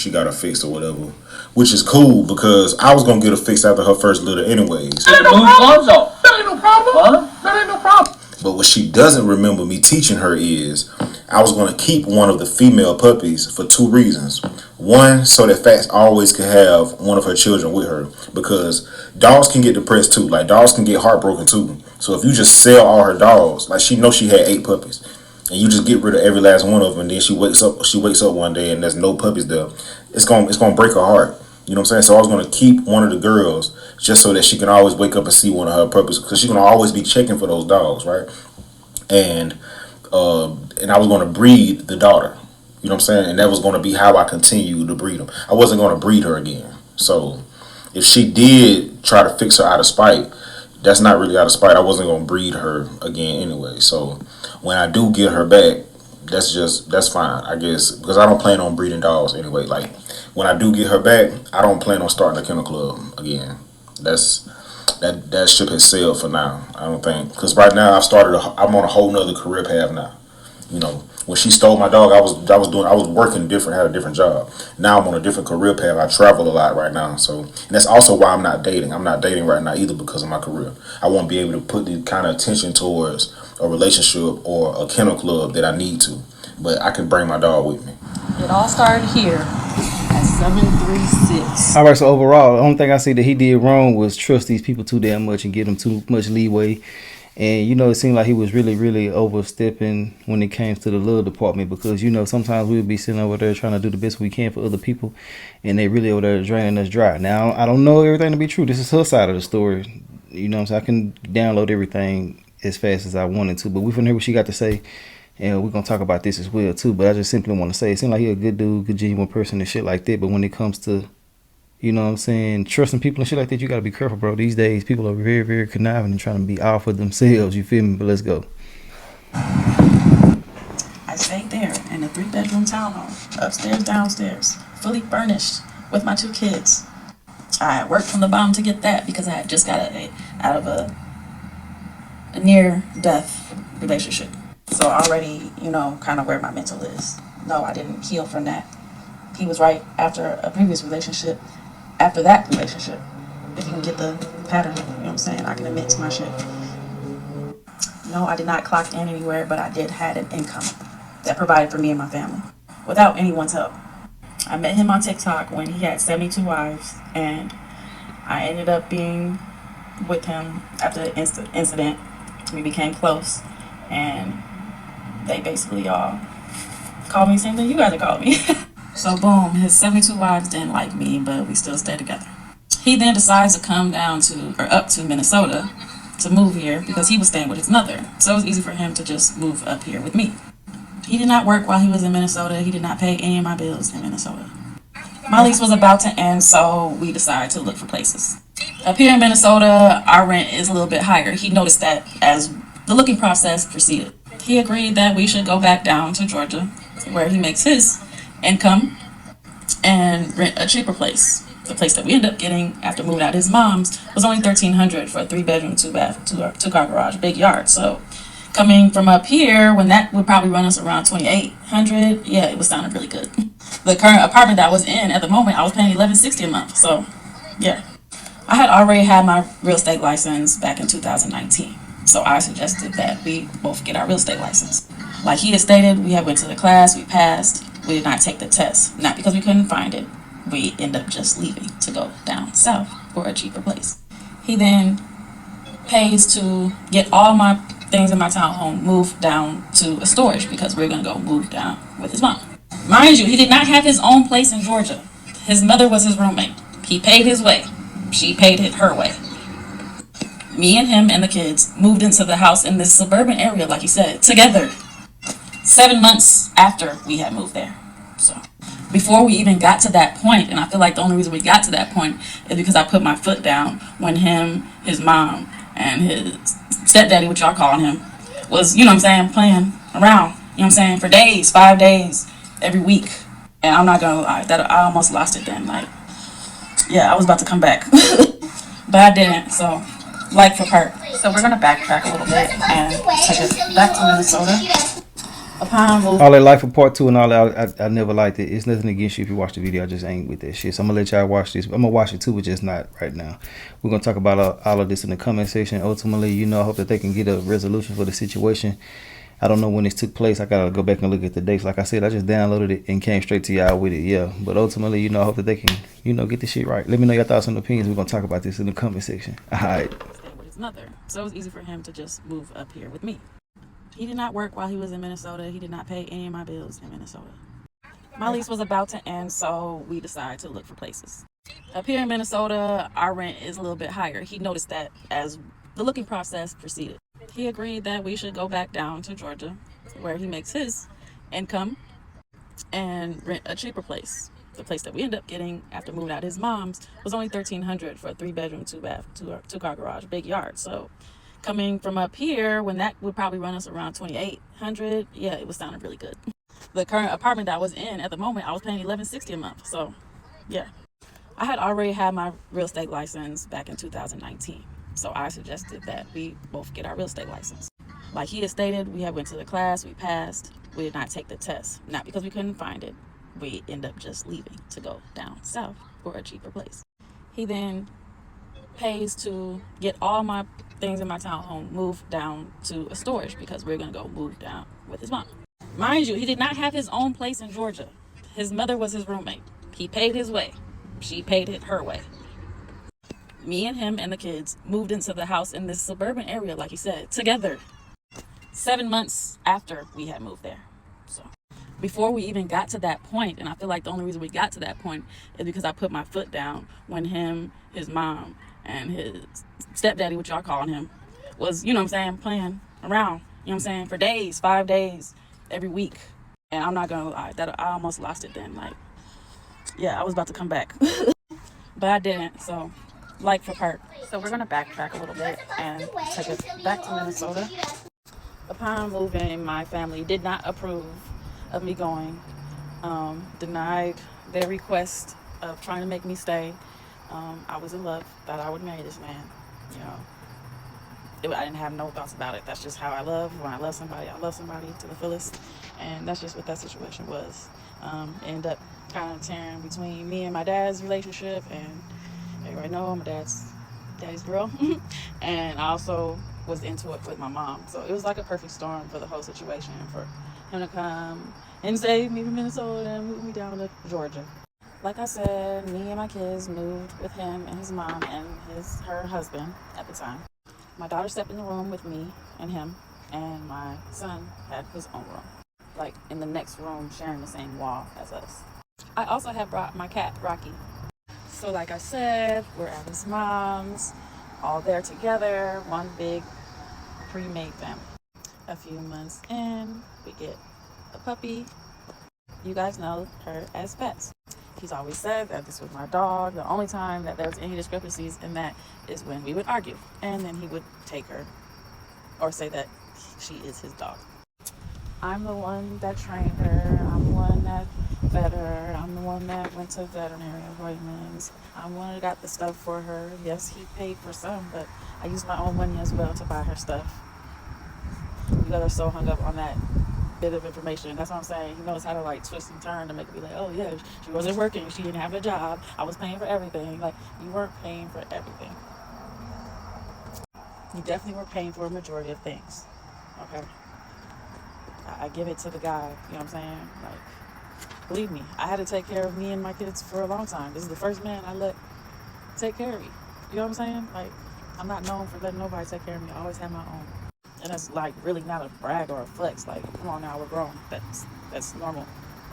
got her fixed or whatever, which is cool because I was gonna get her fixed after her first litter anyways. That ain't no problem. That ain't no problem. Huh? That ain't no problem. But what she doesn't remember me teaching her is I was going to keep one of the female puppies for two reasons. One, so that Fats always could have one of her children with her, because dogs can get depressed too. Like, dogs can get heartbroken too. So if you just sell all her dogs, like, she knows she had 8 puppies, and you just get rid of every last one of them, and then she wakes up one day and there's no puppies there, it's gonna break her heart. You know what I'm saying? So I was going to keep one of the girls just so that she can always wake up and see one of her puppies, because she's going to always be checking for those dogs, right? And I was going to breed the daughter. You know what I'm saying? And that was going to be how I continue to breed them. I wasn't going to breed her again. So if she did try to fix her out of spite, that's not really out of spite. I wasn't going to breed her again anyway. So when I do get her back, that's fine, I guess, because I don't plan on breeding dogs anyway. Like, when I do get her back, I don't plan on starting a kennel club again. That ship has sailed for now. I don't think, because right now I'm on a whole nother career path now. You know, when she stole my dog, I was working different, had a different job. Now I'm on a different career path. I travel a lot right now, so, and that's also why I'm not dating. I'm not dating right now either because of my career. I won't be able to put the kind of attention towards a relationship or a kennel club that I need to. But I can bring my dog with me. It all started here at 736. All right, so overall, the only thing I see that he did wrong was trust these people too damn much and give them too much leeway. And, you know, it seemed like he was really, really overstepping when it came to the love department, because, you know, sometimes we'll be sitting over there trying to do the best we can for other people, and they really over there draining us dry. Now, I don't know everything to be true. This is her side of the story. You know what I'm saying? I can download everything as fast as I wanted to, but we're going to hear what she got to say, and we're going to talk about this as well, too. But I just simply want to say, it seems like he's a good dude, good, genuine person and shit like that, but when it comes to, you know what I'm saying, trusting people and shit like that, you got to be careful, bro. These days, people are very, very conniving and trying to be out for themselves. You feel me? But let's go. I stayed there in a 3-bedroom townhome, upstairs, downstairs, fully furnished with my 2 kids. I worked from the bottom to get that because I had just got out of a near-death relationship. So already, you know, kind of where my mental is. No, I didn't heal from that. He was right after a previous relationship. After that relationship, if you can get the pattern, you know what I'm saying, I can admit to my shit. No, I did not clock in anywhere, but I did have an income that provided for me and my family without anyone's help. I met him on TikTok when he had 72 wives, and I ended up being with him after the incident. We became close, and they basically all called me the same thing you guys are calling me. So boom, his 72 wives didn't like me, but we still stayed together. He then decides to come up to Minnesota to move here because he was staying with his mother. So it was easy for him to just move up here with me. He did not work while he was in Minnesota. He did not pay any of my bills in Minnesota. My lease was about to end, so we decided to look for places. Up here in Minnesota, our rent is a little bit higher. He noticed that as the looking process proceeded. He agreed that we should go back down to Georgia, where he makes his income, and rent a cheaper place. The place that we ended up getting after moving out his mom's was only $1,300 for a 3-bedroom, 2-bath, two-car garage, big yard. So coming from up here, when that would probably run us around $2,800, yeah, it was sounding really good. The current apartment that I was in at the moment, I was paying $1,160 a month. So yeah, I had already had my real estate license back in 2019. So I suggested that we both get our real estate license. Like he had stated, we had went to the class, we passed. We did not take the test, not because we couldn't find it. We ended up just leaving to go down south for a cheaper place. He then pays to get all my things in my townhome moved down to a storage because we're gonna go move down with his mom. Mind you, he did not have his own place in Georgia. His mother was his roommate. He paid his way. She paid it her way. Me and him and the kids moved into the house in this suburban area, like he said, together. 7 months after we had moved there. So before we even got to that point, and I feel like the only reason we got to that point is because I put my foot down when him, his mom, and his stepdaddy, what y'all calling him, was, you know what I'm saying, playing around, you know what I'm saying, for days, 5 days, every week. And I'm not gonna lie, that I almost lost it then. Like, yeah, I was about to come back. But I didn't, so like for part. So we're gonna backtrack a little bit and take it back to Minnesota. All that life of part 2 and all that, I never liked it. It's nothing against you if you watch the video. I just ain't with that shit. So I'm gonna let y'all watch this. I'm gonna watch it too, but just not right now. We're gonna talk about all of this in the comment section. Ultimately, you know, I hope that they can get a resolution for the situation. I don't know when this took place. I gotta go back and look at the dates. Like I said, I just downloaded it and came straight to y'all with it. Yeah, but ultimately, you know, I hope that they can, you know, get this shit right. Let me know your thoughts and opinions. We're gonna talk about this in the comment section. All right. With his mother, so it was easy for him to just move up here with me. He did not work while he was in Minnesota. He did not pay any of my bills in Minnesota. My lease was about to end, so we decided to look for places. Up here in Minnesota, our rent is a little bit higher. He noticed that as the looking process proceeded. He agreed that we should go back down to Georgia, where he makes his income, and rent a cheaper place. The place that we ended up getting after moving out his mom's was only $1,300 for a 3-bedroom, 2-bath, two-car garage, big yard. So coming from up here, when that would probably run us around $2,800, yeah, it was sounding really good. The current apartment that I was in at the moment, I was paying $1,160 a month. So yeah, I had already had my real estate license back in 2019. So I suggested that we both get our real estate license. Like he had stated, we had went to the class, we passed. We did not take the test, not because we couldn't find it. We ended up just leaving to go down south for a cheaper place. He then pays to get all my things in my townhome moved down to a storage because we're gonna go move down with his mom. Mind you, he did not have his own place in Georgia. His mother was his roommate. He paid his way. She paid it her way. Me and him and the kids moved into the house in this suburban area, like he said, together. 7 months after we had moved there. So before we even got to that point, and I feel like the only reason we got to that point is because I put my foot down when him, his mom, and his stepdaddy, what y'all calling him, was, you know what I'm saying, playing around, you know what I'm saying, for days, 5 days, every week. And I'm not gonna lie, that I almost lost it then. Like, yeah, I was about to come back. But I didn't, so like for part. So we're gonna backtrack a little bit and take it back to Minnesota. Upon moving, my family did not approve of me going, denied their request of trying to make me stay. I was in love, thought I would marry this man. You know, I didn't have no thoughts about it. That's just how I love. When I love somebody to the fullest, and that's just what that situation was. Ended up kind of tearing between me and my dad's relationship, and everybody know I'm my daddy's girl, and I also was into it with my mom. So it was like a perfect storm for the whole situation, for him to come and save me from Minnesota and move me down to Georgia. Like I said, me and my kids moved with him and his mom and her husband at the time. My daughter stepped in the room with me and him, and my son had his own room, like in the next room, sharing the same wall as us. I also had brought my cat, Rocky. So like I said, we're at his mom's, all there together, one big pre-made family. A few months in, we get The puppy, you guys know her as Pets. He's always said that this was my dog. The only time that there was any discrepancies in that is when we would argue. And then he would take her or say that she is his dog. I'm the one that trained her. I'm the one that fed her. I'm the one that went to veterinary appointments. I'm the one that got the stuff for her. Yes, he paid for some, but I used my own money as well to buy her stuff. You guys are so hung up on that bit of information. That's what I'm saying. He knows how to like twist and turn to make it be like, oh yeah, she wasn't working. She didn't have a job. I was paying for everything. Like, you weren't paying for everything. You definitely were paying for a majority of things. Okay? I give it to the guy. You know what I'm saying? Like, believe me, I had to take care of me and my kids for a long time. This is the first man I let take care of me. You know what I'm saying? Like, I'm not known for letting nobody take care of me. I always have my own. And that's like really not a brag or a flex. Like, come on now, we're grown. That's normal.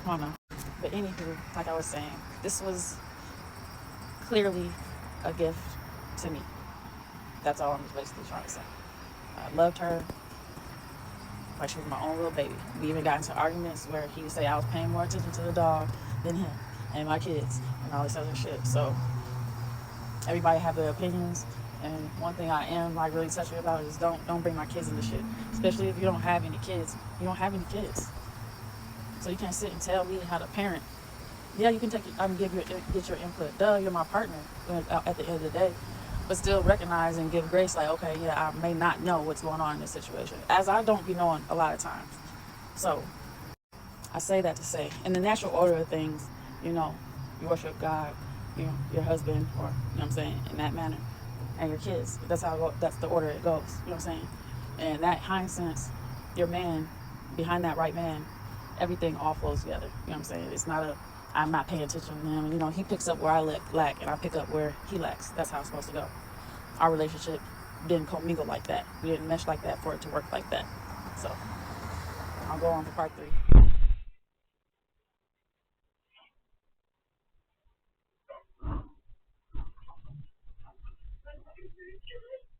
Come on now. But anywho, like I was saying, this was clearly a gift to me. That's all I'm just basically trying to say. I loved her like she was my own little baby. We even got into arguments where he would say I was paying more attention to the dog than him and my kids and all this other shit. So everybody have their opinions, and one thing I am like really touchy about is don't bring my kids into shit. Especially if you don't have any kids. You don't have any kids, so you can't sit and tell me how to parent. Yeah, you can get your input. Duh, you're my partner at the end of the day. But still recognize and give grace, like, okay, yeah, I may not know what's going on in this situation, as I don't be knowing a lot of times. So I say that to say, in the natural order of things, you know, you worship God, you know, your husband, or, you know what I'm saying, in that manner, and your kids. That's that's the order it goes. You know what I'm saying? And that hind sense, your man, behind that right man, everything all flows together. You know what I'm saying? It's not I'm not paying attention to him. You know, he picks up where I lack, and I pick up where he lacks. That's how it's supposed to go. Our relationship didn't commingle like that. We didn't mesh like that for it to work like that. So I'll go on to part 3.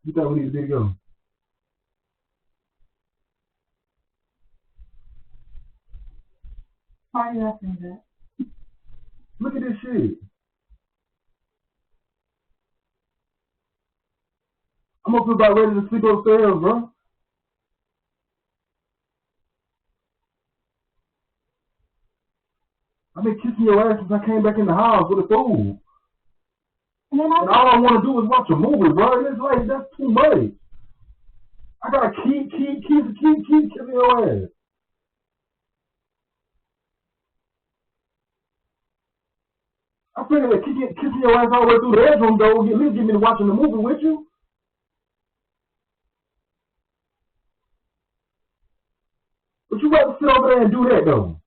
You thought we need a video? Why are you asking that? Look at this shit. I'm up about ready to sleep upstairs, bro. I've been kissing your ass since I came back in the house with a food. And all I want to do is watch a movie, bro. And it's like, that's too much. I gotta keep kissing your ass. I figured that kissing your ass all the way through the bedroom, though, at least get me to watching the movie with you. But you rather sit over there and do that, though.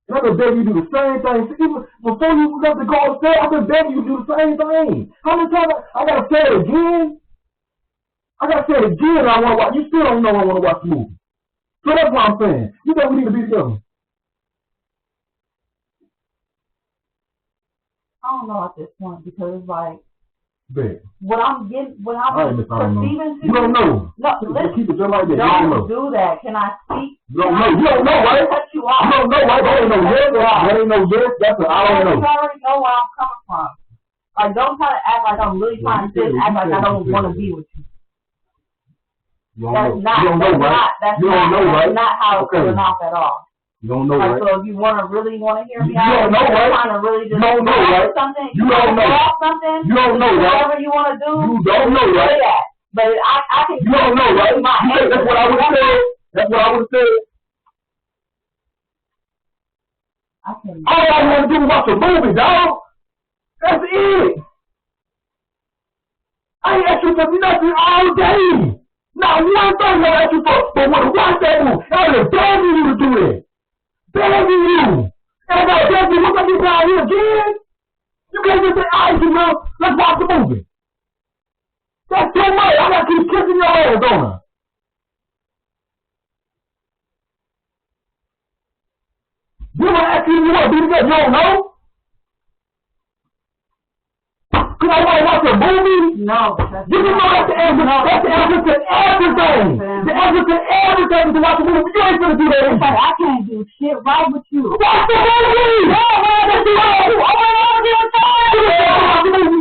And I've been begging you to do the same thing. See, even before you left to go upstairs, I've been begging you to do the same thing. How many times I gotta say it again? I gotta say it again. I want to watch. You still don't know I want to watch the movie. So that's what I'm saying. You know we need to be together. I don't know at this point because like Bet. what I'm perceiving to you don't know. No, let's keep it just like that. Don't do that. Can I speak? You don't know. You don't know, right? Cut you off. You don't know, right? That ain't no yes. That ain't no yes. That's what I don't know. You already know where I'm coming from. Like, don't try to act like I'm really trying to act like I don't want to be with you. That's not how it's coming off at all. You don't know, right? So if you really want to hear me you out, don't know, right? trying to really just you don't know, right? Something, you don't know. Something, you don't know, right? Whatever you want to do, you don't know, right? But I can. You don't know, right? That's what I would have said. That's what I would have said. All I want to do is watch a movie, dog. That's it. I ain't asked you for nothing all day. Not one thing I asked you for, but when I watch that movie, I was begging you to do that. Begging you. And I got to beg you, look like you down here again. You can't just say, all right, you know, let's watch the movie. That's too much. I got to keep kissing your ass on her. You want to ask you want to be together, you don't know? Cause I want to watch a movie? No. You can know that's the answer. That's the answer to everything. The answer to everything is to watch a movie. You ain't gonna do that. It's like, I can't do shit right with you. Watch the movie!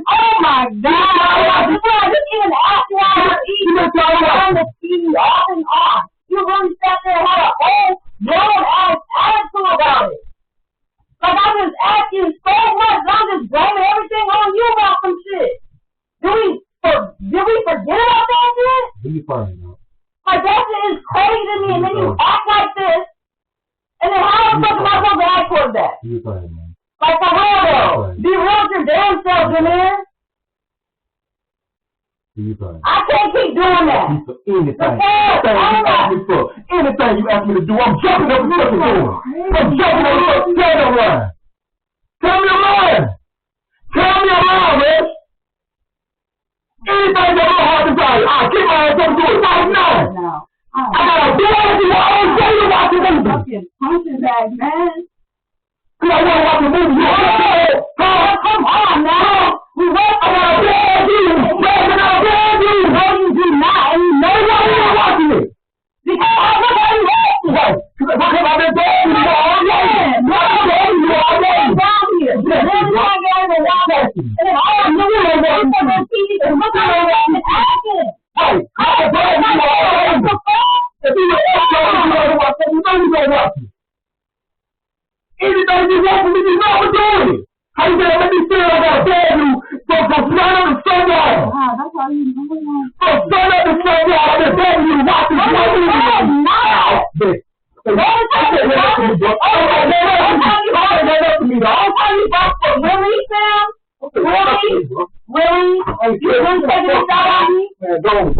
Oh my God! Just even after hours eating, turn the TV off and on. You really sat there and had a whole blown-ass attitude about it. Like, I just asked you so much, and I'm just blaming everything on you about some shit. Did we forget about that shit? Be funny, man. Like, that shit is crazy to me, and then you act like this, and then how the fuck am I supposed to act towards that? Be funny, man. Like, for real, though. Be real with your damn self, man. Be funny. I can't keep doing that. Anything you ask me to do, I'm jumping up and fucking doing. I'm jumping up and fucking tell me a lie. Tell me a lie. Tell me a lie, man. Anything that my heart desires, I'll keep my ass up and do it right now. No. I gotta do everything all day to watch the movie. Fucking punching bag, man. Cause I wanna watch the movie. Come on now. We wait for I gotta beg you. No, you do not. And you know why you're watching it. Because I look at you watching. Right. Because I've been begging you all day. I'm begging you all day. Down here. And then I got to watch it. And then all I'm doing is looking on the TV and looking at it and acting. Hey, I'm begging you all day. If you don't watch it, you know you don't watch it. Anything you want from me, you know I'm doing it. How you gonna let me feel I gotta beg you from sun up to sundown? That's how you know. From sun up to sundown, I've been begging you to watch this movie. Really? You didn't take it out on me? Man, don't.